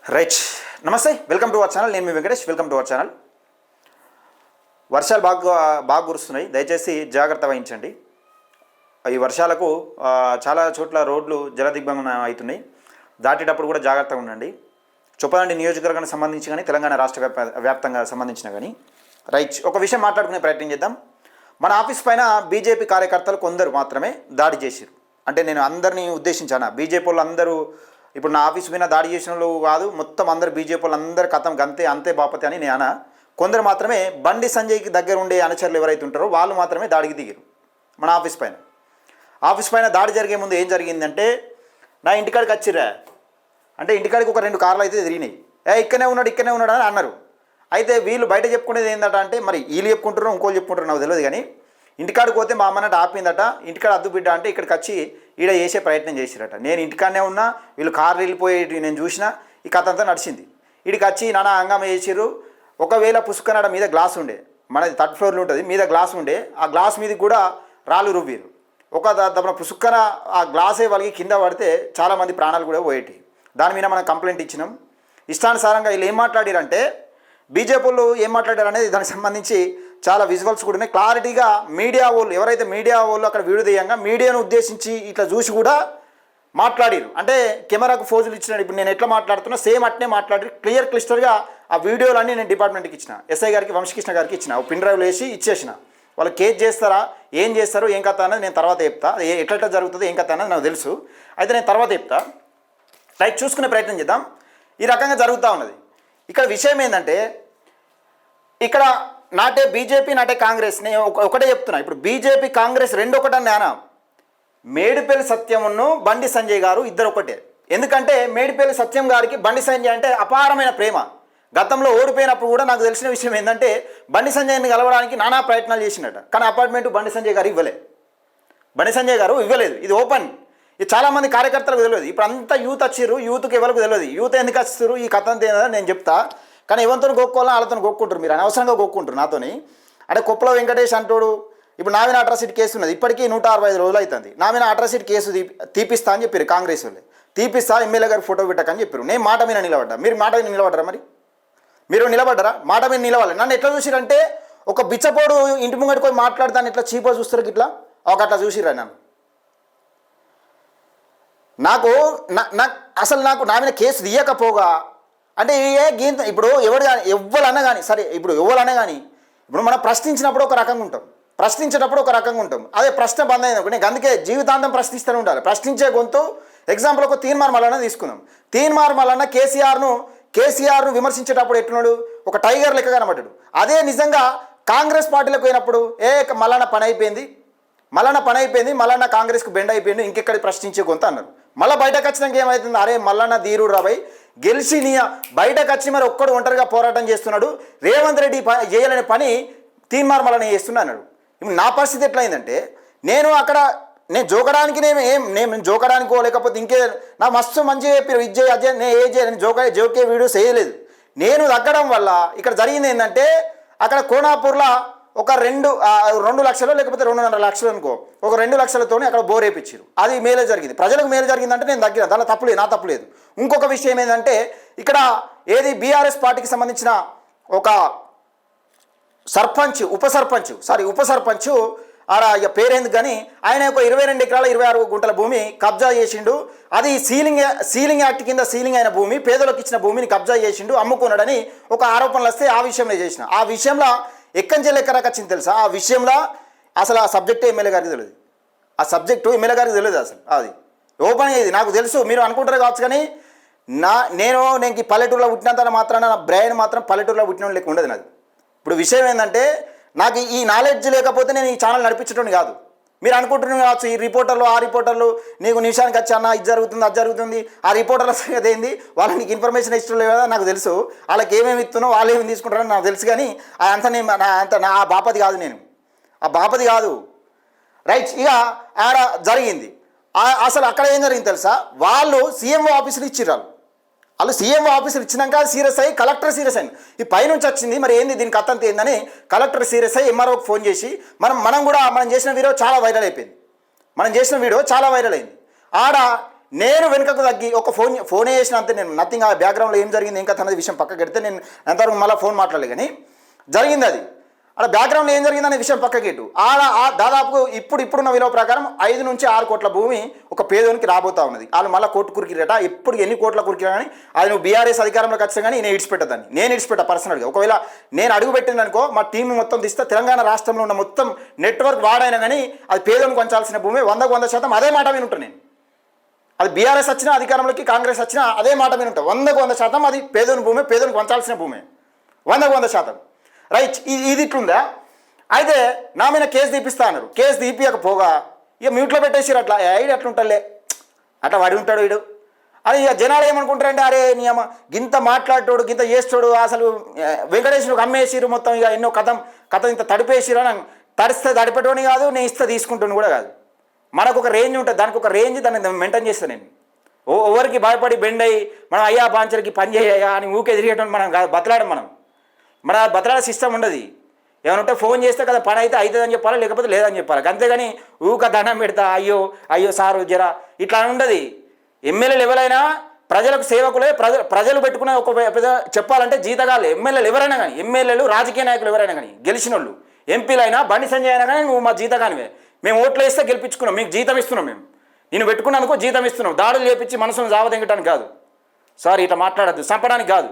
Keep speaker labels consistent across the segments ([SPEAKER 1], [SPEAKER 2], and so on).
[SPEAKER 1] Right. నమస్తే, welcome to our channel. నేను మీ Venkatesh. Welcome to our channel. వర్షాలు బాగా కురుస్తున్నాయి. దయచేసి జాగ్రత్త వహించండి. ఈ వర్షాలకు చాలా చోట్ల రోడ్లు జలదిగ్బంధనం అవుతున్నాయి. దాటేటప్పుడు కూడా జాగ్రత్తగా ఉండండి. చొప్పదండి నియోజకవర్గానికి సంబంధించి కానీ తెలంగాణ రాష్ట్ర వ్యాప్తంగా సంబంధించిన కానీ. రైట్, ఒక విషయం మాట్లాడుకునే ప్రయత్నం చేద్దాం. మన ఆఫీస్ పైన బీజేపీ కార్యకర్తలు కొందరు మాత్రమే దాడి చేశారు. అంటే నేను అందరినీ ఉద్దేశించాను. బీజేపీ వాళ్ళు అందరూ ఇప్పుడు నా ఆఫీస్ పైన దాడి చేసిన వాళ్ళు కాదు, మొత్తం అందరు బీజేపీ వాళ్ళు అందరు కథం అంతే బాపతి అని నేను కొందరు మాత్రమే బండి సంజయ్కి దగ్గర ఉండే అనుచరులు ఎవరైతే ఉంటారో వాళ్ళు మాత్రమే దాడికి దిగారు. మన ఆఫీస్ పైన దాడి జరిగే ముందు ఏం జరిగిందంటే, నా ఇంటికాడికి వచ్చిర్రా అంటే ఇంటికాడికి ఒక 2 కార్లు అయితే తిరిగినాయి. ఇక్కడనే ఉన్నాడు అని అన్నారు. అయితే వీళ్ళు బయట చెప్పుకునేది ఏందట అంటే, మరి వీళ్ళు చెప్పుకుంటారో ఇంకోళ్ళు చెప్పుకుంటారో నాకు తెలియదు కానీ, ఇంటికాడికి పోతే మా అమ్మన్నట్టు ఆపిందట. ఇంటికాడ అద్దు బిడ్డ అంటే ఇక్కడికి వచ్చి ఈడ చేసే ప్రయత్నం చేసిరట. నేను ఇంటికాడనే ఉన్నా, వీళ్ళు కార్లు వెళ్ళిపోయేటి నేను చూసిన. ఈ కథ అంతా నడిచింది. వీడికి వచ్చి నానా హంగామా చేసిర్రు. ఒకవేళ పుష్కనాడ మీద గ్లాస్ ఉండే, మనది 3rd ఫ్లోర్లో ఉంటుంది, మీద గ్లాస్ ఉండే, ఆ గ్లాస్ మీదకి కూడా రాళ్ళు రువ్వీరు. ఒక దప్పన పుష్కన ఆ గ్లాసే వాళ్ళకి కింద పడితే చాలామంది ప్రాణాలు కూడా పోయేటి. దాని మీద మనం కంప్లైంట్ ఇచ్చినాం. ఇష్టానుసారంగా వీళ్ళు ఏం మాట్లాడారంటే, బీజేపీ వాళ్ళు ఏం మాట్లాడారు అనేది దానికి సంబంధించి చాలా విజువల్స్ కూడా ఉన్నాయి. క్లారిటీగా మీడియా వాళ్ళు ఎవరైతే మీడియా వాళ్ళు అక్కడ వీడియో తీయంగా మీడియాను ఉద్దేశించి ఇట్లా చూసి కూడా మాట్లాడారు. అంటే కెమెరాకు ఫోజులు ఇచ్చినాడు. ఇప్పుడు నేను ఎట్లా మాట్లాడుతున్నా సేమ్ అట్నే మాట్లాడి క్లియర్గా ఆ వీడియోలన్నీ నేను డిపార్ట్మెంట్కి ఇచ్చిన, ఎస్ఐ గారికి, వంశకృష్ణ గారికి ఇచ్చిన, పిన్ డ్రైవ్లో వేసి ఇచ్చేసిన. వాళ్ళు కేసు చేస్తారా, ఏం చేస్తారో, ఏం కథ అన్నది నేను తర్వాత చెప్తా. ఎట్లా జరుగుతుందో ఏం కథ అన్నది నాకు తెలుసు. అయితే నేను తర్వాత చెప్తా. రైట్, చూసుకునే ప్రయత్నం చేద్దాం. ఈ రకంగా జరుగుతూ ఉన్నది. ఇక్కడ విషయం ఏంటంటే, ఇక్కడ నాటే బీజేపీ నాటే కాంగ్రెస్. నేను ఒకటే చెప్తున్నా, ఇప్పుడు బీజేపీ కాంగ్రెస్ రెండు ఒకటని నానా. మేడిపల్లి సత్యమును బండి సంజయ్ గారు ఇద్దరు ఒకటే. ఎందుకంటే మేడిపల్లి సత్యం గారికి బండి సంజయ్ అంటే అపారమైన ప్రేమ. గతంలో ఓడిపోయినప్పుడు కూడా నాకు తెలిసిన విషయం ఏంటంటే, బండి సంజయ్ని కలవడానికి నానా ప్రయత్నాలు చేసినట్ట. కానీ అపార్ట్మెంట్ బండి సంజయ్ గారు ఇవ్వలేదు. ఇది ఓపెన్. ఇది చాలామంది కార్యకర్తలకు తెలియదు. ఇప్పుడు అంతా యూత్ వచ్చిర్రు, యూత్కి ఎవరికి తెలియదు. యూత్ ఎందుకు వస్తారు, ఈ కథ అంతా ఏందని నేను చెప్తా. కానీ ఎవరితో గొక్కోవాలని వాళ్ళతో గొక్కుంటారు. మీరు అనవసరంగా గొక్కుంటారు నాతోని. అంటే కుప్పల వెంకటేష్ అంటాడు, ఇప్పుడు నా మీద అట్రాసిటీ కేసు ఉన్నది, ఇప్పటికీ 165 రోజులు అవుతుంది. నా మీద అట్రాసిటీ కేసు తీపిస్తా అని చెప్పారు కాంగ్రెస్ వాళ్ళు. తీపిస్తా, ఎమ్మెల్యే గారు ఫోటో పెట్టకని చెప్పారు. నేను మాట మీద నిలబడ్డా. మీరు మాట మీద నిలబడ్డరా? మరి మీరు నిలబడ్డరా? మాట మీద నిలవాలి. నన్ను ఎట్లా చూసిరంటే, ఒక బిచ్చపోడు ఇంటి ముంగడికి పోయి మాట్లాడతాను ఇట్లా చీపో చూస్తారు ఇట్లా అట్లా చూసిరా నన్ను. నాకు నా మీద కేసు తీయకపోగా అంటే ఇప్పుడు ఎవరన్నా కానీ సరే, ఇప్పుడు మనం ప్రశ్నించినప్పుడు ఒక రకంగా ఉంటాం, ప్రశ్నించేటప్పుడు ఒక రకంగా ఉంటాం. అదే ప్రశ్న బంద్ అయింది అనుకో, నేను అందుకే జీవితాంతం ప్రశ్నిస్తూనే ఉండాలి. ప్రశ్నించే గొంతు. ఎగ్జాంపుల్ ఒక తీన్మార్ మల్లన్న తీసుకుందాం. తీన్మార్ మల్లన్న కేసీఆర్ను విమర్శించేటప్పుడు ఎట్టున్నాడు, ఒక టైగర్ లెక్క కనబడ్డాడు. అదే నిజంగా కాంగ్రెస్ పార్టీలకు పోయినప్పుడు మల్లన్న పని అయిపోయింది, మల్లన్న కాంగ్రెస్కు బెండ్ అయిపోయింది, ఇంకెక్కడి ప్రశ్నించే గొంతు అన్నారు. మళ్ళీ బయటకు వచ్చినాక ఏమవుతుంది, అరే మల్లన్న ధీరుడు రాబాయ్ గెలిచి బయటకు వచ్చి మరి ఒక్కడు ఒంటరిగా పోరాటం చేస్తున్నాడు, రేవంత్ రెడ్డి చేయాలనే పని తీన్మార్ మల్లన్న చేస్తున్నా అన్నాడు. ఇప్పుడు నా పరిస్థితి ఎట్లయిందంటే, నేను జోకడానికి నేను జోకడానికో లేకపోతే ఇంకే నా మస్తు మంచిగా చెప్పారు, ఇది చేయి అదే నేను నేను జోకే వీడియోస్ వేయలేదు. నేను తగ్గడం వల్ల ఇక్కడ జరిగింది ఏంటంటే, అక్కడ కోనాపూర్లో ఒక 2 లక్షలు లేకపోతే 2.5 లక్షలు అనుకో, ఒక 2 లక్షలతోనే అక్కడ బోర్ వేయించారు. అది మేలే జరిగింది, ప్రజలకు మేలు జరిగిందంటే నేను తగ్గిన, దానిలో తప్పులేదు, నా తప్పులేదు. ఇంకొక విషయం ఏంటంటే, ఇక్కడ బీఆర్ఎస్ పార్టీకి సంబంధించిన ఒక ఉప సర్పంచ్ ఆడ పేరేందుకు కానీ ఆయన ఒక 22 ఎకరాల 26 గుంటల భూమి కబ్జా చేసిండు. అది సీలింగ్ యాక్ట్ కింద సీలింగ్ అయిన భూమి, పేదలకు ఇచ్చిన భూమిని కబ్జా చేసిండు, అమ్ముకున్నాడని ఒక ఆరోపణలు వస్తే ఆ విషయంలో చేసిన. ఆ విషయంలో ఎక్కంచెల్ ఎక్కరాకి వచ్చింది తెలుసా? ఆ విషయంలో అసలు ఆ సబ్జెక్టే ఎమ్మెల్యే గారికి తెలియదు. అసలు అది ఓపెన్ అయ్యేది నాకు తెలుసు. మీరు అనుకుంటారు కావచ్చు, కానీ నేను పల్లెటూరులో పుట్టినంత మాత్రాన నా బ్రెయిన్ మాత్రం పల్లెటూరులో పుట్టిన లెక్క ఉండదు నాది. ఇప్పుడు విషయం ఏంటంటే, నాకు ఈ నాలెడ్జ్ లేకపోతే నేను ఈ ఛానల్ నడిపించడం కాదు. మీరు అనుకుంటున్నారు కావచ్చు, ఈ రిపోర్టర్లు ఆ రిపోర్టర్లు నీకు నిమిషానికి వచ్చి అన్న ఇది జరుగుతుంది అది జరుగుతుంది, ఆ రిపోర్టర్ల సంగతి ఏంది, వాళ్ళకి నీకు ఇన్ఫర్మేషన్ ఇష్టం లేదు కదా నాకు తెలుసు, వాళ్ళకి ఏమేమి ఇస్తున్నావు వాళ్ళు ఏమేమి తీసుకుంటారని నాకు తెలుసు. కానీ నా బాపతి కాదు. రైట్, ఇక ఆడ జరిగింది. అసలు అక్కడ ఏం జరిగింది తెలుసా? వాళ్ళు సీఎంఓ ఆఫీసులు ఇచ్చిర్రు. వాళ్ళు సీఎంఓ ఆఫీసులు ఇచ్చినాక సీరియస్ అయ్యి కలెక్టర్ సీరియస్ అయింది. ఈ పైనుంచి వచ్చింది మరి ఏంది దీనికి అత్తంత ఏందని కలెక్టర్ సీరియస్ అయ్యి ఎంఆర్ఓకి ఫోన్ చేసి మనం చేసిన వీడియో చాలా వైరల్ అయిపోయింది. ఆడ నేను వెనుకకు తగ్గి ఒక ఫోనే చేసిన అంతే, నేను నథింగ్. ఆ బ్యాక్గ్రౌండ్లో ఏం జరిగింది ఇంకా తనది విషయం పక్కకు పెడితే నేను ఎంతవరకు మళ్ళీ ఫోన్ మాట్లాడలే, కానీ జరిగింది అది. అలా బ్యాక్గ్రౌండ్లో ఏం జరిగిందనే విషయం పక్కకెట్టు దాదాపు ఇప్పుడున్న విలువ ప్రకారం 5 నుంచి 6 కోట్ల భూమి ఒక పేదోనికి రాబోతా ఉన్నది. వాళ్ళు మళ్ళీ కోర్టు కురికిరట. ఎప్పుడు ఎన్ని కోట్ల కురికిరా కానీ అది నువ్వు బీఆర్ఎస్ అధికారంలోకి వచ్చా కానీ నేను ఇడిచిపెట్టదాన్ని, నేను ఇడిచిపెట్టా పర్సనల్గా. ఒకవేళ నేను అడుగు పెట్టిందనుకో మా టీం మొత్తం తీస్తే తెలంగాణ రాష్ట్రంలో ఉన్న మొత్తం నెట్వర్క్ వాడైనా కానీ అది పేదోనికి పంచాల్సిన భూమి 100% అదే మాట వినుంటాను నేను. అది బీఆర్ఎస్ వచ్చినా అధికారంలోకి కాంగ్రెస్ వచ్చినా అదే మాట వినుంటా. 100% అది పేదోని భూమి, పేదోనికి పంచాల్సిన భూమి 100%. రైట్, ఇది ఇట్లుందా? అయితే నా మీద కేసు తీపిస్తా అన్నారు. కేసు తీపియకపోగా ఇక మ్యూట్లో పెట్టేసారు. అట్లా ఐడి అట్లుంటాలే, అట్లా వాడి ఉంటాడు వీడు అని ఇక జనాలు ఏమనుకుంటారంటే, అరే నీ అమ్మ గింత మాట్లాడతాడు గింత చేస్తాడు, అసలు వెంకటేశ్వరుడు అమ్మేసిరు మొత్తం, ఇక ఎన్నో కథ ఇంత తడిపేసిరు అని. తడిస్తే తడిపెట్టని కాదు, నేను ఇస్తే తీసుకుంటాను కూడా కాదు. మనకు ఒక రేంజ్ ఉంటుంది, దానికి ఒక రేంజ్ దాన్ని మెయింటైన్ చేస్తాను నేను. ఎవరికి భయపడి బెండ్ అయ్యి మనం అయ్యా బాంచలకి పని చేయ్యా అని ఊకే తిరిగేటం మనం కాదు, బతలాడం మన బతలాడే సిస్టమ్ ఉండదు. ఏమనుంటే ఫోన్ చేస్తే కదా పని అయితే అవుతుందని చెప్పాలి, లేకపోతే లేదని చెప్పాలి. అంతేగాని ఊక దండం పెడతా అయ్యో సారు జరా ఇట్లా ఉండదు. ఎమ్మెల్యేలు ఎవరైనా ప్రజలకు సేవకులే, ప్రజలు పెట్టుకునే ఒక చెప్పాలంటే జీతగాళ్ళు ఎమ్మెల్యేలు ఎవరైనా కానీ, ఎమ్మెల్యేలు రాజకీయ నాయకులు ఎవరైనా కానీ, గెలిచిన వాళ్ళు ఎంపీలు అయినా బండి సంజయ్ అయినా కానీ నువ్వు మా జీతగానివే. మేము ఓట్లు వేస్తే గెలిపించుకున్నాం, మీకు జీతం ఇస్తున్నాం, మేము నేను పెట్టుకున్నందుకు జీతం ఇస్తున్నాం. దాడులు చేపించి మనసును జావదెంగటానికి కాదు, సారీ ఇట్లా మాట్లాడద్దు, చంపడానికి కాదు.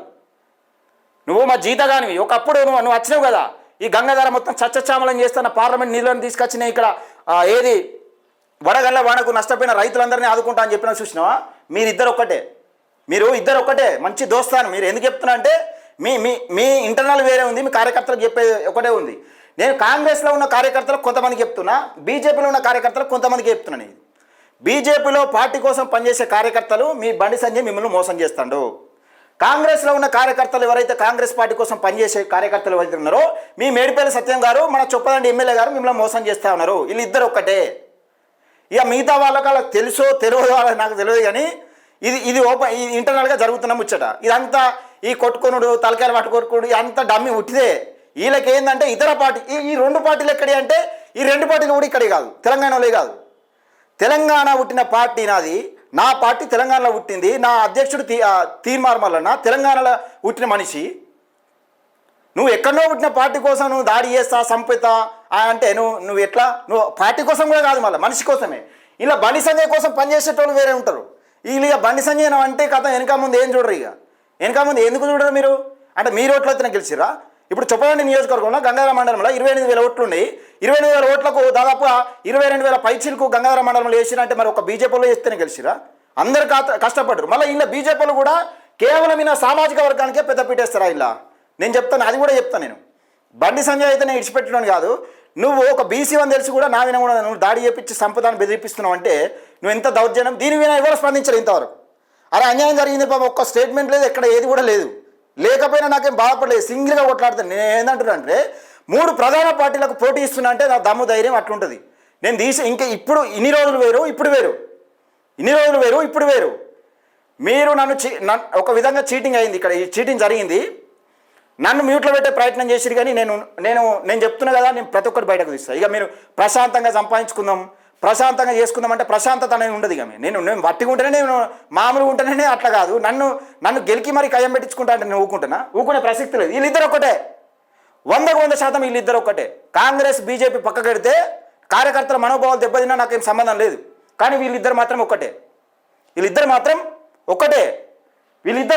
[SPEAKER 1] నువ్వు మా జీతగానివి. ఒకప్పుడు నువ్వు వచ్చినావు కదా, ఈ గంగాధార మొత్తం చచ్చచామలం చేస్తున్న పార్లమెంట్ నిధులను తీసుకొచ్చినాయి ఇక్కడ. ఏది వడగళ్ళ వానకు నష్టపోయిన రైతులందరినీ ఆదుకుంటా అని చెప్పినా చూసినావా? మీరు ఇద్దరు ఒక్కటే మంచి దోస్తాను. మీరు ఎందుకు చెప్తున్నా అంటే మీ ఇంటర్నల్ వేరే ఉంది, మీ కార్యకర్తలకు చెప్పేది ఒకటే ఉంది. నేను కాంగ్రెస్లో ఉన్న కార్యకర్తలకు కొంతమందికి చెప్తున్నా, బీజేపీలో ఉన్న కార్యకర్తలకు కొంతమందికి చెప్తున్నాను. నేను బీజేపీలో పార్టీ కోసం పనిచేసే కార్యకర్తలు మీ బండి సంజయ్ మిమ్మల్ని మోసం చేస్తాడు. కాంగ్రెస్లో ఉన్న కార్యకర్తలు ఎవరైతే కాంగ్రెస్ పార్టీ కోసం పనిచేసే కార్యకర్తలు ఎవరైతే ఉన్నారో మీ మేడిపల్లి సత్యం గారు, మన చొప్పదండి ఎమ్మెల్యే గారు మిమ్మల్ని మోసం చేస్తూ ఉన్నారు. వీళ్ళిద్దరు ఒక్కటే. ఇక మిగతా వాళ్ళకి అలా తెలుసో తెలియదో వాళ్ళకి నాకు తెలియదు, కానీ ఇది ఓపెన్ ఇంటర్నల్గా జరుగుతున్న ముచ్చట. ఇదంతా ఈ కొట్టుకొనుడు తలకాయలు పట్టుకొట్టుకుడు అంతా డమ్మి ఉట్టిదే. వీళ్ళకి ఏంటంటే ఇతర పార్టీ ఈ 2 పార్టీలు ఎక్కడి అంటే ఈ 2 పార్టీలు కూడా ఇక్కడే కాదు, తెలంగాణలో కాదు. తెలంగాణ పుట్టిన పార్టీ నాది, నా పార్టీ తెలంగాణలో పుట్టింది. నా అధ్యక్షుడు తీర్మార్మల్లన్న తెలంగాణలో పుట్టిన మనిషి. నువ్వు ఎక్కడో పుట్టిన పార్టీ కోసం నువ్వు దాడి చేస్తా సంపితా అంటే నువ్వు ఎట్లా? నువ్వు పార్టీ కోసం కూడా కాదు, మళ్ళీ మనిషి కోసమే. ఇలా బండి సంజయ్ కోసం పనిచేసేటోళ్ళు వేరే ఉంటారు. వీళ్ళు ఇక బండి సంజయ్ అంటే కథ వెనక ముందు ఏం చూడరు. ఇక వెనక ముందు ఎందుకు చూడరు మీరు? అంటే మీ ఓట్లు అయితేనే గెలిచిరా? ఇప్పుడు చొప్పదండి నియోజకవర్గంలో గంగాధర మండలంలో 28,000 ఓట్లు ఉన్నాయి. 28,000 ఓట్లకు దాదాపుగా 22,000 పైచీలకు గంగాధర మండలంలో వేసిరంటే మరి ఒక బీజేపీలో వేస్తేనే గెలిచిరా? అందరు కష్టపడ్డారు. మళ్ళీ ఇలా బీజేపీలో కూడా కేవలం ఇలా సామాజిక వర్గానికే పెద్దపీట వేస్తారా? ఇలా నేను చెప్తాను, అది కూడా చెప్తాను. నేను బండి సంజయ్ అయితే నేను ఇడిచిపెట్టడం కాదు. నువ్వు ఒక బీసీ అని తెలిసి కూడా నా విన కూడా నువ్వు దాడి చేపించి సంపదాన్ని బెదిరిపిస్తున్నావు అంటే నువ్వు ఎంత దౌర్జన్యం. దీని విన ఎవరు స్పందించరు ఇంతవరకు. అరే అన్యాయం జరిగింది బాబు, ఒక్క స్టేట్మెంట్ లేదు, ఎక్కడ ఏది కూడా లేదు. లేకపోయినా నాకేం బాధపడలేదు, సింగిల్గా కొట్లాడుతాను. నేను ఏంటంటున్నా అంటే 3 ప్రధాన పార్టీలకు పోటీ ఇస్తున్నా అంటే నా దమ్ము ధైర్యం అట్లుంటుంది. నేను ఇంకా ఇప్పుడు ఇన్ని రోజులు వేరు, ఇప్పుడు వేరు. ఇన్ని రోజులు వేరు, ఇప్పుడు వేరు. మీరు నన్ను ఒక విధంగా చీటింగ్ అయింది, ఇక్కడ ఈ చీటింగ్ జరిగింది. నన్ను మ్యూట్లో పెట్టే ప్రయత్నం చేసిరు, కానీ నేను చెప్తున్నా కదా, నేను ప్రతి ఒక్కటి బయటకు తీస్తాను. ఇక మీరు ప్రశాంతంగా సంపాదించుకుందాం, ప్రశాంతంగా చేసుకుందాం అంటే ప్రశాంతత అనేది ఉండదు. ఇక నేను వట్టిగా ఉంటేనే, నేను మామూలుగా ఉంటేనే అట్లా కాదు. నన్ను గెలికి మరి కయ్యం పెట్టించుకుంటా అంటే నేను ఊకునే ప్రసక్తి లేదు. వీళ్ళిద్దరు ఒక్కటే, 100% వీళ్ళిద్దరు ఒక్కటే. కాంగ్రెస్ బీజేపీ పక్కకెడితే కార్యకర్తల మనోభావాలు దెబ్బతిన్నా నాకేం సంబంధం లేదు, కానీ వీళ్ళిద్దరు మాత్రం ఒక్కటే. వీళ్ళిద్దరు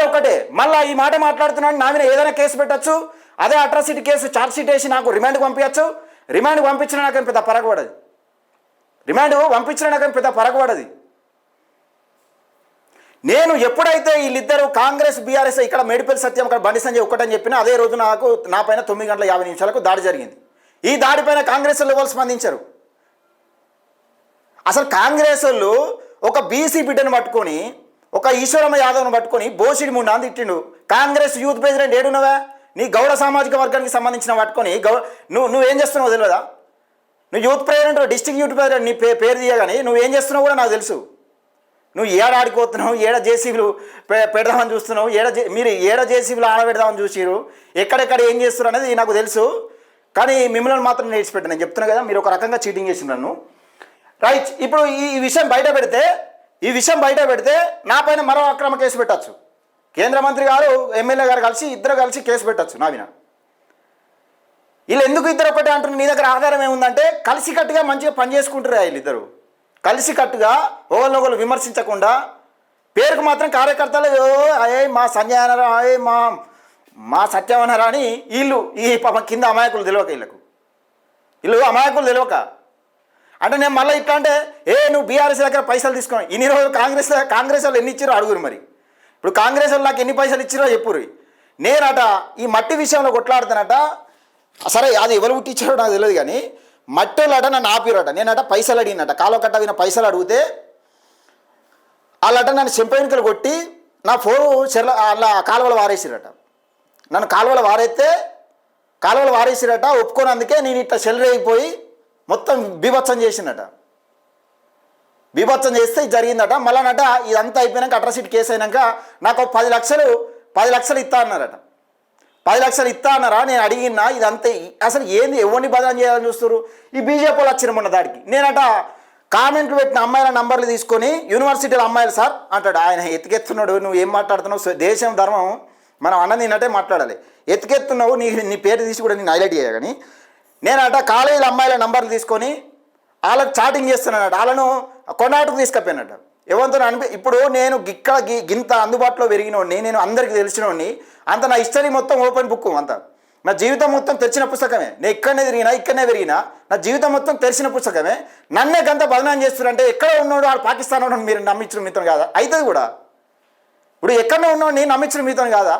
[SPEAKER 1] ఒక్కటే. మళ్ళీ ఈ మాట మాట్లాడుతున్నాను, నా మీద ఏదైనా కేసు పెట్టచ్చు, అదే అట్రాసిటీ కేసు ఛార్జ్ షీట్ వేసి నాకు రిమాండ్కి పంపించచ్చు. రిమాండ్కి పంపించినా నాకేం పెద్ద పరగబడదు. నేను ఎప్పుడైతే వీళ్ళిద్దరు కాంగ్రెస్ బీఆర్ఎస్ ఇక్కడ మేడిపల్లి సత్యం అక్కడ బండి సంజయ్ ఒక్కటని చెప్పినా అదే రోజు నా పైన 9:50 దాడి జరిగింది. ఈ దాడిపైన కాంగ్రెస్ వాళ్ళు ఎవరు స్పందించారు? అసలు కాంగ్రెస్ వాళ్ళు ఒక బీసీ బిడ్డను పట్టుకొని, ఒక ఈశ్వరమ్మ యాదవ్ను పట్టుకొని బోసిడి ముండా తిట్టిండు. కాంగ్రెస్ యూత్ ప్రెసిడెంట్ ఏడున్నవా? నీ గౌడ సామాజిక వర్గానికి సంబంధించిన పట్టుకొని నువ్వేం చేస్తున్నావు తెలియదా? నువ్వు youth president, district youth president, నీ పేరు తీయగానే నువ్వేం చేస్తున్నావు కూడా నాకు తెలుసు. నువ్వు ఆడిపోతున్నావు, ఏడ జేసీబీలు పెడదామని చూస్తున్నావు, మీరు ఏడ జేసీబీలు ఆడబెడదామని చూసిరు, ఎక్కడెక్కడ ఏం చేస్తున్నారు అనేది నాకు తెలుసు. కానీ మిమ్మల్ని మాత్రం నేర్చిపెట్టాను. నేను చెప్తున్నా కదా, మీరు ఒక రకంగా చీటింగ్ చేసిన నన్ను. రైట్, ఇప్పుడు ఈ విషయం బయట పెడితే
[SPEAKER 2] ఈ విషయం బయట పెడితే నా పైన మరో అక్రమ కేసు పెట్టచ్చు. కేంద్ర మంత్రి గారు ఎమ్మెల్యే గారు కలిసి ఇద్దరు కలిసి కేసు పెట్టచ్చు నా మీద. వీళ్ళు ఎందుకు ఇద్దరు ఒకటే అంటున్నారు? నీ దగ్గర ఆధారం ఏముందంటే కలిసికట్టుగా మంచిగా పనిచేసుకుంటారు వీళ్ళిద్దరు. కలిసికట్టుగా ఒకరినొకరు విమర్శించకుండా పేరుకు మాత్రం కార్యకర్తలు అయ్యే మా సంజయ్ అనరా, అయ్యే మా సత్యం అనరా అని వీళ్ళు ఈ కింద అమాయకులు తెలియక వీళ్ళు అమాయకులు తెలియక అంటే నేను మళ్ళీ ఇట్లా అంటే నువ్వు బీఆర్ఎస్ దగ్గర పైసలు తీసుకున్నావు. ఇన్ని రోజులు కాంగ్రెస్ వాళ్ళు ఎన్ని ఇచ్చారో అడుగురు. మరి ఇప్పుడు కాంగ్రెస్ వాళ్ళు నాకు ఎన్ని పైసలు ఇచ్చారో చెప్పురు. నేనట ఈ మట్టి విషయంలో కొట్లాడుతానట. సరే అది ఎవరు పుట్టించారో నాకు తెలియదు కానీ మట్టి వాళ్ళట నన్ను ఆపిరట. నేనట పైసలు అడిగినట, కాలువ కట్ట విన పైసలు అడిగితే వాళ్ళట నన్ను చెంపెనుకలు కొట్టి నా ఫోను అలా కాలువలు వారేసిరట. నన్ను కాలువలు వారేసిరట. ఒప్పుకోనందుకే నేను ఇట్లా చెల్లరైపోయి మొత్తం బీభత్సం చేసిందట. బీభత్సం చేస్తే ఇది జరిగిందట. మళ్ళానట ఇదంతా అయిపోయినాక అట్రాసిటీ కేసు అయినాక నాకు 10 లక్షలు ఇస్తా అన్నారట. 10 లక్షలు ఇస్తా అన్నారా? నేను అడిగినా ఇదంతా అసలు ఏంది, ఎవరిని బదనాం చేయాలని చూస్తారు? ఈ బీజేపీ వాళ్ళు వచ్చిన మొన్న దాడికి నేనట కామెంట్లు పెట్టిన అమ్మాయిల నంబర్లు తీసుకొని యూనివర్సిటీలో అమ్మాయిలు సార్ అంటాడు. ఆయన ఎత్తుకెత్తున్నాడు. నువ్వు ఏం మాట్లాడుతున్నావు? దేశం ధర్మం మనం అన్న నిన్నట్టే మాట్లాడాలి. ఎత్తుకెత్తున్నావు, నీ పేరు తీసి కూడా నేను హైలైట్ చేయ. కానీ నేనట కాలేజీల అమ్మాయిల నంబర్లు తీసుకొని వాళ్ళకి చాటింగ్ చేస్తున్నానట. వాళ్ళను కొన్నాటకు తీసుకపోయినట. ఎవరితో ఇప్పుడు నేను ఇక్కడ గింత అందుబాటులో పెరిగినోడిని, నేను అందరికీ తెలిసినోడిని. అంత నా హిస్టరీ మొత్తం ఓపెన్ బుక్. అంత నా జీవితం మొత్తం తెరిచిన పుస్తకమే. నేను ఇక్కడనే పెరిగినా నా జీవితం మొత్తం తెరిచిన పుస్తకమే. నన్నే గంత బదనాం చేస్తున్నారంటే ఎక్కడ ఉన్నాడు వాడు పాకిస్తాన్ ఉన్నాడు మీరు నమ్మించడం మీతో కాదా? అవుతుంది కూడా. ఇప్పుడు ఎక్కడనే ఉన్నాడు నేను నమ్మించడం మీతో కాదా?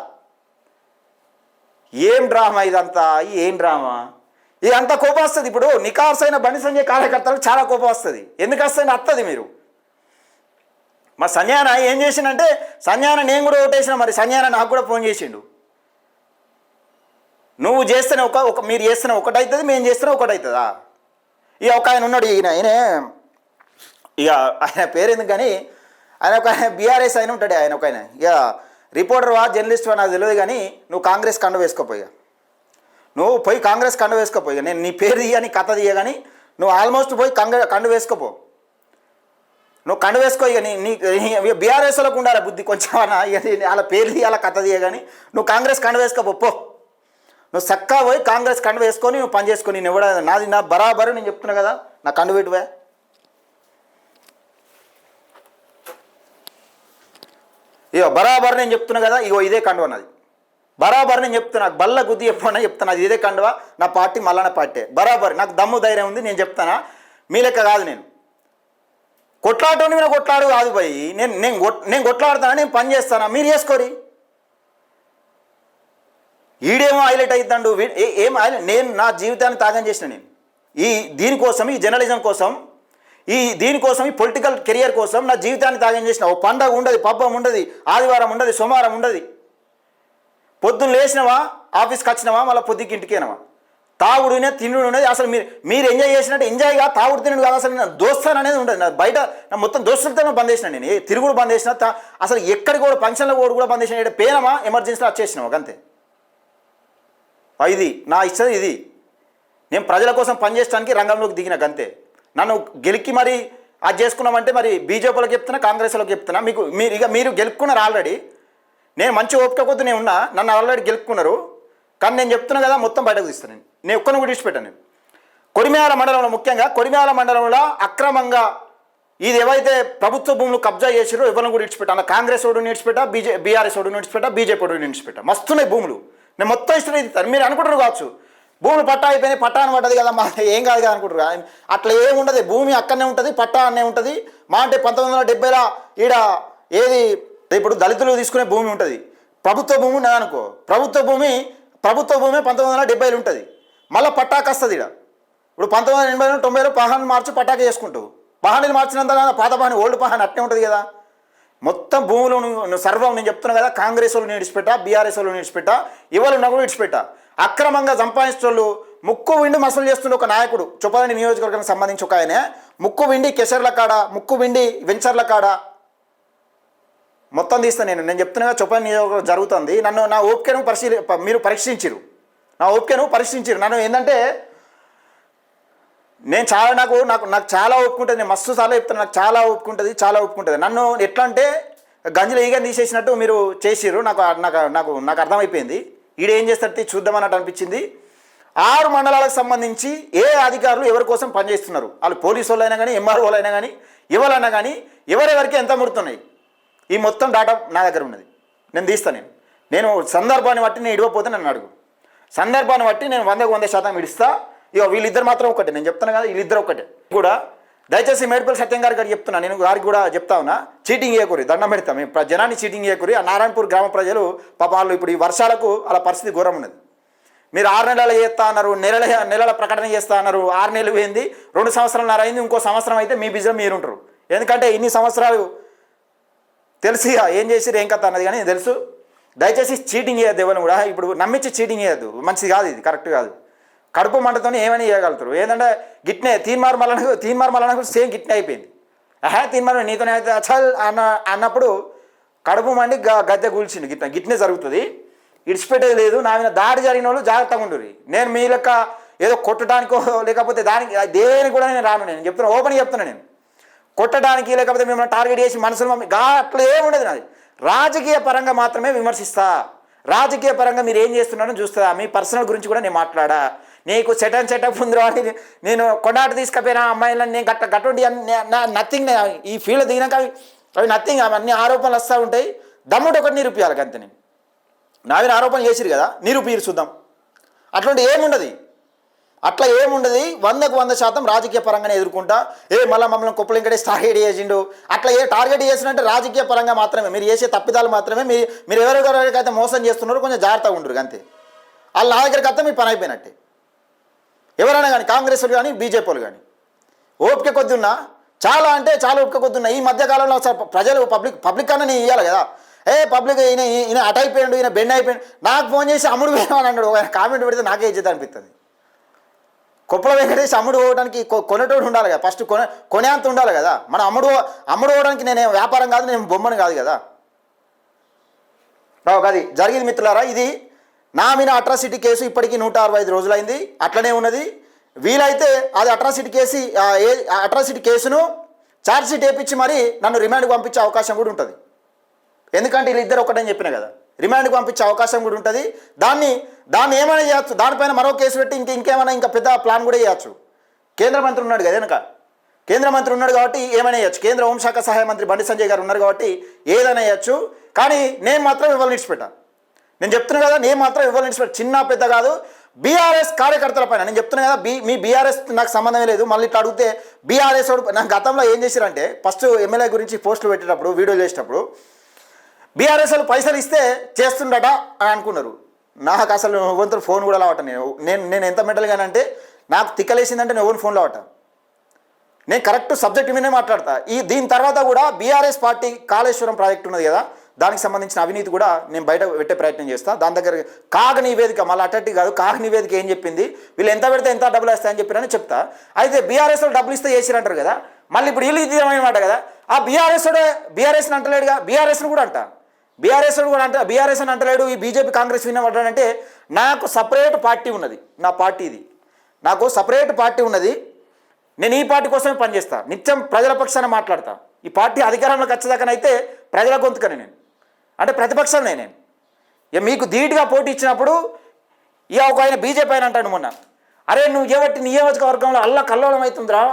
[SPEAKER 2] ఏం డ్రామా ఇదంతా, ఏం డ్రామా ఇదంతా? కోపం వస్తుంది. ఇప్పుడు నికార్సైన బండి సంజయ్ కార్యకర్తలకు చాలా కోపం వస్తుంది. ఎందుకు వస్తుంది? మీరు మా సంజయన ఏం చేసిండంటే, సంజయన నేను కూడా ఓటేసిన, మరి సంజయన నాకు కూడా ఫోన్ చేసిండు. నువ్వు చేస్తేనే మీరు చేస్తేనే ఒకటవుతుంది, మేము చేస్తేనే ఒకటవుతుందా? ఇక ఒక ఆయన ఉన్నాడు, ఆయన పేరు ఎందుకు కానీ ఆయన ఒక బీఆర్ఎస్ ఆయన ఉంటాడు. ఆయన ఒక ఆయన ఇక రిపోర్టర్ జర్నలిస్ట్ నాకు తెలియదు కానీ నువ్వు కాంగ్రెస్ కండ వేసుకోపోయా, నువ్వు పోయి కాంగ్రెస్ కండ వేసుకోపోయా. నేను నీ పేరు తీయ, నీ కథ తీయ, కానీ నువ్వు ఆల్మోస్ట్ పోయి కండ వేసుకోపో. నువ్వు కండ వేసుకో. ఇక నీ బీఆర్ఎస్లకు ఉండాలి బుద్ధి కొంచెం. వాళ్ళ పేరు తీయ, వాళ్ళ కథ తీయ, కానీ నువ్వు కాంగ్రెస్ కండ వేసుకోపో. నువ్వు చక్కా పోయి కాంగ్రెస్ కండ వేసుకొని నువ్వు పని చేసుకొని నేను ఎవడ నాది నా బరాబరు నేను చెప్తున్నా కదా, నా కండ పెట్టువా. ఇగో బరాబర్ నేను చెప్తున్నా కదా, ఇగో ఇదే కండువ నాది. బరాబర్ నేను చెప్తున్నా, బల్ల గుద్ది ఎప్పుడన్నా చెప్తున్నా, అది ఇదే కండువ. నా పార్టీ మళ్ళా పార్టీ బరాబర్. నాకు దమ్ము ధైర్యం ఉంది, నేను చెప్తానా. మీ లెక్క కాదు. నేను కొట్లాడటం మీద కొట్లాడు కాదు పోయి, నేను కొట్లాడుతానా, నేను పని చేస్తానా, మీరు చేసుకోరి. ఈడేమో హైలైట్ అవుతాడు, ఏం హైలైట్. నేను నా జీవితాన్ని త్యాగం చేసిన. నేను దీనికోసం, ఈ జర్నలిజం కోసం, దీనికోసం, ఈ పొలిటికల్ కెరియర్ కోసం నా జీవితాన్ని త్యాగం చేసిన. ఓ పండగ ఉండదు, పబ్బం ఉండదు, ఆదివారం ఉండదు, సోమవారం ఉండదు. పొద్దున్న లేచినవా, ఆఫీస్కి వచ్చినవా, మళ్ళీ పొద్దుకి ఇంటికేనవా. తాగుడునే తిండి ఉన్నది. అసలు మీరు ఎంజాయ్ చేసినట్టు ఎంజాయ్గా తాగుడు తినడు కాదు. అసలు నేను దోస్తాను అనేది ఉండదు. నా బయట నా మొత్తం దోస్తులతోనే బంద్ చేసిన. నేను తిరుగుడు బంద్ చేసిన. అసలు ఎక్కడికి కూడా ఫంక్షన్లో కూడా బంద్ చేసిన. ఇక్కడ పేనమా ఎమర్జెన్సీలో వచ్చేసినావు అంతే. ఇది నా ఇష్టం. ఇది నేను ప్రజల కోసం పనిచేయడానికి రంగంలోకి దిగిన గంతే. నన్ను గెలికి మరి అది చేసుకున్నామంటే మరి బీజేపీలకు చెప్తున్నా, కాంగ్రెస్ వాళ్ళకి చెప్తున్నా. మీరు గెలుపుకున్నారు ఆల్రెడీ. నేను మంచి ఓపిక కొద్ది నేను ఉన్నా, నన్ను ఆల్రెడీ గెలుపుకున్నారు. కానీ నేను చెప్తున్నా కదా, మొత్తం బయటకు తీస్తాను. నేను ఒక్కరిని కూడా విడిచిపెట్టాను. నేను కొడిమ్యాల మండలంలో, ముఖ్యంగా కొడిమ్యాల మండలంలో అక్రమంగా ఇది ఏవైతే ప్రభుత్వ భూములు కబ్జా చేసారో ఎవరిని కూడా విడిచిపెట్టా. అలా కాంగ్రెస్ ఓడిని విడిచిపెట్టా, బీఆర్ఎస్ ఓడిని విడిచిపెట్టా, బీజేపీ ఓడిని విడిచిపెట్టా. మస్తున్నాయి భూములు. నేను మొత్తం ఇష్టం ఇస్తాను. మీరు అనుకుంటారు కావచ్చు భూములు పట్టా అయిపోయినాయి, పట్టా అని పడ్డది కదా, మా ఏం కాదు కదా అనుకుంటారు. అట్లా ఏముండదు. భూమి అక్కడనే ఉంటుంది, పట్టా అన్నే ఉంటుంది. మా అంటే 1970లో ఈడ ఏది ఇప్పుడు దళితులు తీసుకునే భూమి ఉంటుంది, ప్రభుత్వ భూమి ఉన్నదనుకో. ప్రభుత్వ భూమి 1970లో ఉంటుంది. మళ్ళీ పట్టాకు వస్తుంది. ఇక్కడ ఇప్పుడు 1980లో 90లో పహాను మార్చి పట్టాక చేసుకుంటావు. పహానీలు మార్చినంత పాత పహాని, ఓల్డ్ పహాని అట్నే ఉంటుంది కదా. మొత్తం భూములు సర్వం నేను చెప్తున్నా కదా. కాంగ్రెస్ వాళ్ళని విడిచిపెట్టా, బీఆర్ఎస్ వాళ్ళని విడిచిపెట్టా, ఇవాళ ఉన్న కూడా విడిచిపెట్టా. అక్రమంగా సంపాదించే ముక్కు విండి మసలు చేస్తుండే ఒక నాయకుడు చొప్పదండి నియోజకవర్గానికి సంబంధించి ఒక ఆయన ముక్కు విండి కెసర్ల కాడ, ముక్కు విండి వెంచర్ల కాడ మొత్తం తీస్తాను. నేను చెప్తున్నా చొప్పదండి నియోజకవర్గం జరుగుతుంది. నా ఓపికను మీరు పరీక్షించారు. నన్ను ఏంటంటే నేను చాలా నాకు నాకు నాకు చాలా ఒప్పుకుంటుంది, నేను మస్తు సార్లు చెప్తాను, నాకు చాలా ఒప్పుకుంటుంది. నన్ను ఎట్లా అంటే గంజలు ఈగని తీసేసినట్టు మీరు చేసిర్రు. నాకు నాకు నాకు నాకు అర్థమైపోయింది. ఈడేం చేస్తారు చూద్దామన్నట్టు అనిపించింది. 6 మండలాలకు సంబంధించి ఏ అధికారులు ఎవరి కోసం పనిచేస్తున్నారు, వాళ్ళు పోలీసు వాళ్ళు అయినా కానీ, ఎంఆర్ఓలు అయినా కానీ, ఎవరైనా కానీ ఎవరెవరికి ఎంత ముడుతున్నాయి, ఈ మొత్తం డాటా నా దగ్గర ఉన్నది. నేను తీస్తాను. నేను సందర్భాన్ని బట్టి నేను ఇడవపోతే నన్ను అడుగు. సందర్భాన్ని బట్టి నేను 100% ఇడుస్తా. ఇక వీళ్ళిద్దరు మాత్రం ఒకటే, నేను చెప్తాను కదా, వీళ్ళిద్దరు ఒకటే. కూడా దయచేసి మేడిపల్లి సత్యం గారికి చెప్తున్నా, నేను గారికి కూడా చెప్తా ఉన్నా, చీటింగ్ చేయకూరి, దండం పెడతాం. మేము జనాన్ని చీటింగ్ చేయకూరి. ఆ నారాయణపూర్ గ్రామ ప్రజలు పాప వాళ్ళు ఇప్పుడు ఈ వర్షాలకు అలా పరిస్థితి ఘోరం ఉన్నది. మీరు 6 నెలలు చేస్తా అన్నారు, నెలల ప్రకటన చేస్తా అన్నారు. 6 నెలలు పోయింది, 2 సంవత్సరాలు అయింది, ఇంకో సంవత్సరం అయితే మీ బిజీ మీరుంటారు. ఎందుకంటే ఇన్ని సంవత్సరాలు తెలిసి ఏం చేసిరు ఏం కథ అన్నది కానీ తెలుసు. దయచేసి చీటింగ్ చేయొద్దు, ఎవరిని కూడా ఇప్పుడు నమ్మించి చీటింగ్ చేయొద్దు, మంచిది కాదు, ఇది కరెక్ట్ కాదు. కడుపు మంటతోనే ఏమైనా చేయగలుగుతారు. ఏంటంటే గిట్నే తీన్మార్ మల్లనకు సేమ్ గిట్నే అయిపోయింది. తీన్మార్ నీతోనే అయితే అసలు అన్నప్పుడు కడుపు మండి గద్దె కూల్చిండు. గిట్నే జరుగుతుంది, ఇడిచిపెట్టేది లేదు. నా మీద దాడి జరిగిన వాళ్ళు జాగ్రత్తగా ఉండరు. నేను మీ లెక్క ఏదో కొట్టడానికో లేకపోతే దానికి దేనికి కూడా నేను రాను. నేను చెప్తున్నా, ఓపెన్ చెప్తున్నా, నేను కొట్టడానికి లేకపోతే మిమ్మల్ని టార్గెట్ చేసి మనసులో అట్లా ఏముండదు. నాది రాజకీయ పరంగా మాత్రమే విమర్శిస్తా. రాజకీయ పరంగా మీరు ఏం చేస్తున్నారో చూస్తా. మీ పర్సనల్ గురించి కూడా నేను మాట్లాడా. నీకు సెటప్ ఉంది అని నేను కొన్నాట తీసుకపోయినా అమ్మాయిలను నేను గట్టుండి నథింగ్. ఈ ఫీల్డ్ దిగినాక అవి నథింగ్, అవన్నీ ఆరోపణలు వస్తూ ఉంటాయి. దమ్ముడు ఒకటి నిరూపించాలి అంతే. నేను నా మీద ఆరోపణ చేసిరు కదా, నిరూపిరు చూద్దాం. అట్లాంటి ఏముండదు, అట్లా ఏముండదు. 100% రాజకీయ పరంగానే ఎదుర్కొంటా. మళ్ళీ మమ్మల్ని కుప్పలు ఇంకడే టార్గెట్ చేసిండు, అట్లా టార్గెట్ చేసినట్టే రాజకీయ పరంగా మాత్రమే. మీరు చేసే తప్పిదాలు మాత్రమే. మీరు ఎవరెవరికైతే మోసం చేస్తున్నారో కొంచెం జాగ్రత్తగా ఉండరు అంతే. వాళ్ళు నా దగ్గరికి వస్తే మీ పని అయిపోయినట్టే. ఎవరైనా కానీ, కాంగ్రెస్ వాళ్ళు కానీ, బీజేపీ వాళ్ళు కానీ, ఓపిక కొద్ది ఉన్నా, చాలా అంటే చాలా ఓపిక కొద్ది ఉన్నా. ఈ మధ్యకాలంలో ప్రజలు పబ్లిక్ కన్నా నేను ఇవ్వాలి కదా. పబ్లిక్ ఈయన అటు అయిపోయాడు, ఈయన బెండ్ అయిపోయాడు, నాకు ఫోన్ చేసి అమ్ముడు పోయామని అన్నాడు. ఆయన కామెంట్ పెడితే నాకే ఇజ్జత అనిపిస్తుంది. కుప్పల వెంకటేష్ అమ్ముడు పోవడానికి కొనేటోడు ఉండాలి కదా, ఫస్ట్ కొనేంత ఉండాలి కదా. మనం అమ్ముడు పోవడానికి నేను వ్యాపారం కాదు, నేను బొమ్మను కాదు కదా. అది జరిగింది మిత్రులారా. ఇది నా మీద అట్రాసిటీ కేసు ఇప్పటికీ 165 రోజులైంది, అట్లనే ఉన్నది. వీలైతే అది అట్రాసిటీ కేసును ఛార్జ్షీట్ వేయించి మరి నన్ను రిమాండ్కి పంపించే అవకాశం కూడా ఉంటుంది. ఎందుకంటే వీళ్ళిద్దరు ఒకటని చెప్పిన కదా, రిమాండ్కి పంపించే అవకాశం కూడా ఉంటుంది. దాన్ని ఏమైనా చేయొచ్చు, దానిపైన మరో కేసు పెట్టి ఇంకేమైనా ఇంకా పెద్ద ప్లాన్ కూడా చేయొచ్చు. కేంద్ర మంత్రి ఉన్నాడు కదా వెనక, కేంద్ర మంత్రి ఉన్నాడు కాబట్టి ఏమైనా చేయొచ్చు. కేంద్ర హోంశాఖ సహాయ మంత్రి బండి సంజయ్ గారు ఉన్నారు కాబట్టి ఏదైనా చేయొచ్చు. కానీ నేను మాత్రం ఇవ్వాలని ఇచ్చిపెట్టాను. నేను చెప్తున్నాను కదా, నేను మాత్రం ఇవ్వాలని ఇచ్చిపెట్టాను. చిన్న పెద్ద కాదు, బీఆర్ఎస్ కార్యకర్తల పైన నేను చెప్తున్నాను కదా. మీ బీఆర్ఎస్ నాకు సంబంధమే లేదు. మళ్ళీ ఇట్లా అడిగితే బీఆర్ఎస్ నాకు గతంలో ఏం చేశారంటే, ఫస్ట్ ఎమ్మెల్యే గురించి పోస్టులు పెట్టేటప్పుడు, వీడియో చేసేటప్పుడు బీఆర్ఎస్ వాళ్ళు పైసలు ఇస్తే చేస్తుండట అని అనుకున్నారు. నాకు అసలు ఎవరితో ఫోన్ కూడా లావట. నేను ఎంత మెంటల్గానంటే, నాకు తిక్కలేసిందంటే నేను ఎవరిని ఫోన్లో అవట. నేను కరెక్ట్ సబ్జెక్ట్ మీదే మాట్లాడతా. దీని తర్వాత కూడా బీఆర్ఎస్ పార్టీ కాళేశ్వరం ప్రాజెక్ట్ ఉన్నది కదా, దానికి సంబంధించిన అవినీతి కూడా నేను బయట పెట్టే ప్రయత్నం చేస్తాను. దాని దగ్గర కాగ్ నివేదిక, మళ్ళీ అటట్టి కాదు, కాగ్ నివేదిక ఏం చెప్పింది, వీళ్ళు ఎంత పెడితే ఎంత డబ్బులు వేస్తాయని చెప్పారని చెప్తా. అయితే బీఆర్ఎస్ వాళ్ళు డబ్బులు ఇస్తే చేసిరంటారు కదా, మళ్ళీ ఇప్పుడు వీళ్ళు ఇది మాట కదా. ఆ బీఆర్ఎస్ని అంటలేడుగా, బీఆర్ఎస్ని కూడా అంట, బీఆర్ఎస్ అని అంటలేడు. ఈ బీజేపీ కాంగ్రెస్ విన్నవాడంటే, నాకు సపరేట్ పార్టీ ఉన్నది, నా పార్టీ ఇది, నాకు సపరేట్ పార్టీ ఉన్నది. నేను ఈ పార్టీ కోసమే పనిచేస్తాను, నిత్యం ప్రజల పక్షాన మాట్లాడతా. ఈ పార్టీ అధికారంలోకి వచ్చేదాకానైతే ప్రజల గొంతుకనే నేను, అంటే ప్రతిపక్షాలనే నేను. ఇక మీకు ధీటుగా పోటీ ఇచ్చినప్పుడు ఇక ఒక ఆయన బీజేపీ ఆయన అంటాడు మొన్న, అరే నువ్వు ఏవట్టి నియోజకవర్గంలో కల్లోలం అవుతుందిరా,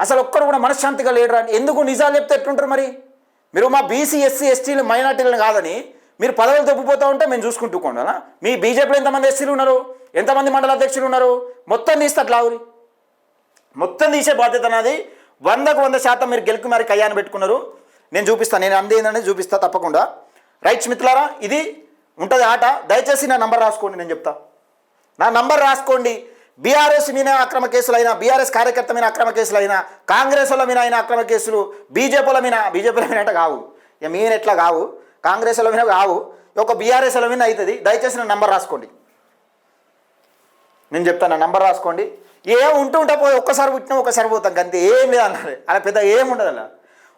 [SPEAKER 2] అసలు ఒక్కడు కూడా మనశ్శాంతిగా లేడురా. ఎందుకు నిజాలు చెప్తే ఎట్లుంటారు మరి? మీరు మా బీసీ ఎస్సీ ఎస్టీలు మైనార్టీలను కాదని మీరు పదవులు తప్పిపోతూ ఉంటే మేము చూసుకుంటుకోండా. మీ బీజేపీలో ఎంతమంది ఎస్సీలు ఉన్నారు, ఎంతమంది మండల అధ్యక్షులు ఉన్నారు, మొత్తం తీస్తే అట్లా ఊరి మొత్తం తీసే బాధ్యత నాది. 100% మీరు గెలుకు మరి కయ్యాన్ని పెట్టుకున్నారు. నేను చూపిస్తాను, నేను అందేందని చూపిస్తా తప్పకుండా. రైట్స్ మిత్రులారా, ఇది ఉంటుంది ఆట. దయచేసి నా నంబర్ రాసుకోండి, నేను చెప్తా. నా నంబర్ రాసుకోండి. బీఆర్ఎస్ మీద అక్రమ కేసులైనా, బీఆర్ఎస్ కార్యకర్త మీద అక్రమ కేసులైనా, కాంగ్రెస్ వాళ్ళ మీద అయినా అక్రమ కేసులు, బీజేపీల మీద అంటే కావు, ఇక మీద ఎట్లా కావు, కాంగ్రెస్ వాళ్ళ మీద కావు, ఒక బీఆర్ఎస్ వాళ్ళ మీద అవుతుంది. దయచేసి నా నంబర్ రాసుకోండి, నేను చెప్తాను. నా నంబర్ రాసుకోండి. ఉంటూ పోయి ఒక్కసారి పుట్టినాం ఒకసారి పోతాం అంతే, ఏం లేదు అన్నారు. అలా పెద్ద ఏముండదు, అలా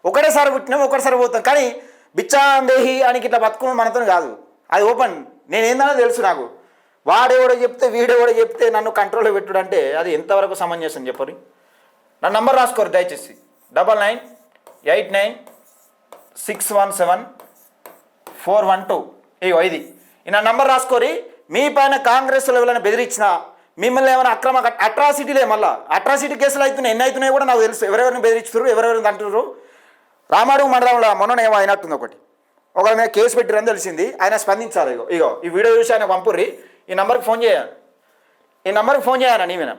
[SPEAKER 2] ఒకటేసారి పుట్టినాం ఒకటిసారి పోతాం. కానీ బిచ్చాందేహి అని ఇట్లా బతుకు మనతో కాదు, అది ఓపెన్. నేను ఏందన్నా తెలుసు నాకు. వాడెవడో చెప్తే వీడెవడో చెప్తే నన్ను కంట్రోల్లో పెట్టుడు అంటే అది ఎంతవరకు సమంజసం చెప్పరు? నా నంబర్ రాసుకోరు దయచేసి 9989617412 ఇగో ఇది నా నంబర్ రాసుకోరి. మీ పైన కాంగ్రెస్లో ఎవరైనా బెదిరించినా మిమ్మల్ని ఏమైనా అట్రాసిటీలే మళ్ళీ అట్రాసిటీ కేసులు అవుతున్నాయి, ఎన్ని అవుతున్నాయి కూడా నాకు తెలుసు. ఎవరెవరిని బెదిరిస్తున్నారు, ఎవరెవరిని అంటున్నారు. రామాడు మండలంలో మొన్న ఏమో అయినట్టుంది ఒకరి మీద కేసు పెట్టిరని తెలిసింది. ఆయన స్పందించాలి. ఇగో ఈ వీడియో చూసి ఆయన పంపుర్రి. ఈ నెంబర్కి ఫోన్ చేయాలి నీవేనా.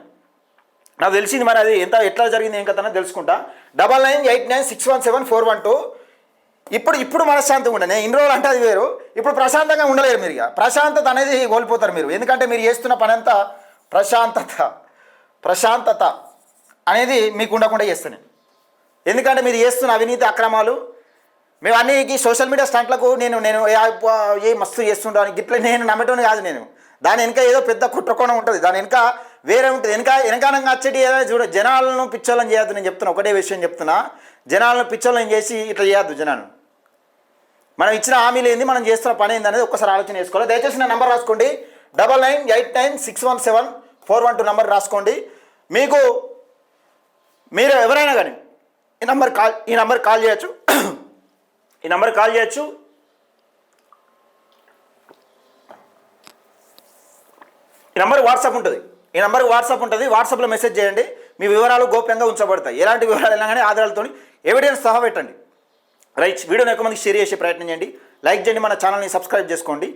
[SPEAKER 2] నాకు తెలిసింది మరి అది ఎట్లా జరిగింది ఏం కథనో తెలుసుకుంటా. 9989617412. ఇప్పుడు మనశ్శాంతంగా ఉండే నేను ఇన్ని రోజులు అంటే అది వేరు. ఇప్పుడు ప్రశాంతంగా ఉండలేరు మీరు. ఇక ప్రశాంతత అనేది కోల్పోతారు మీరు. ఎందుకంటే మీరు చేస్తున్న పని అంతా ప్రశాంతత అనేది మీకు ఉండకుండా చేస్తాను. ఎందుకంటే మీరు చేస్తున్న అవినీతి అక్రమాలు మేము అన్నికి సోషల్ మీడియా స్టంట్లకు నేను ఏ మస్తు చేస్తుంటాను గిట్లా నేను నమ్మటం కాదు. నేను దాని వెనక ఏదో పెద్ద కుట్రకోణం ఉంటుంది, దాని వెనక వేరే ఉంటుంది. వెనకానంగా వచ్చేటి ఏదైనా చూడ జనాలను పిచ్చోళ్ళని చేయొద్దు. నేను చెప్తున్నా, ఒకటే విషయం చెప్తున్నా, జనాలను పిచ్చోళ్ళని చేసి ఇట్లా చేయొద్దు. జనాలను మనం ఇచ్చిన హామీలు ఏంది, మనం చేస్తున్న పని ఏంది అనేది ఒక్కసారి ఆలోచన చేసుకోవాలి. దయచేసి నా నెంబర్ రాసుకోండి. 9989617412 నెంబర్ రాసుకోండి. మీరు ఎవరైనా కానీ ఈ నెంబర్ కాల్ చేయొచ్చు. ఈ నెంబర్ కాల్ చేయొచ్చు. ఈ నెంబర్ వాట్సాప్ ఉంటుంది. వాట్సాప్లో మెసేజ్ చేయండి. మీ వివరాలు గోప్యంగా ఉంచబడతాయి. ఎలాంటి వివరాలు అయినా కానీ ఆధారాలతో ఎవిడెన్స్ సహా పెట్టండి. రైట్, వీడియోని ఎక్కువ మందికి షేర్ చేసే ప్రయత్నం చేయండి. లైక్ చేయండి, మన ఛానల్ని సబ్స్క్రైబ్ చేసుకోండి.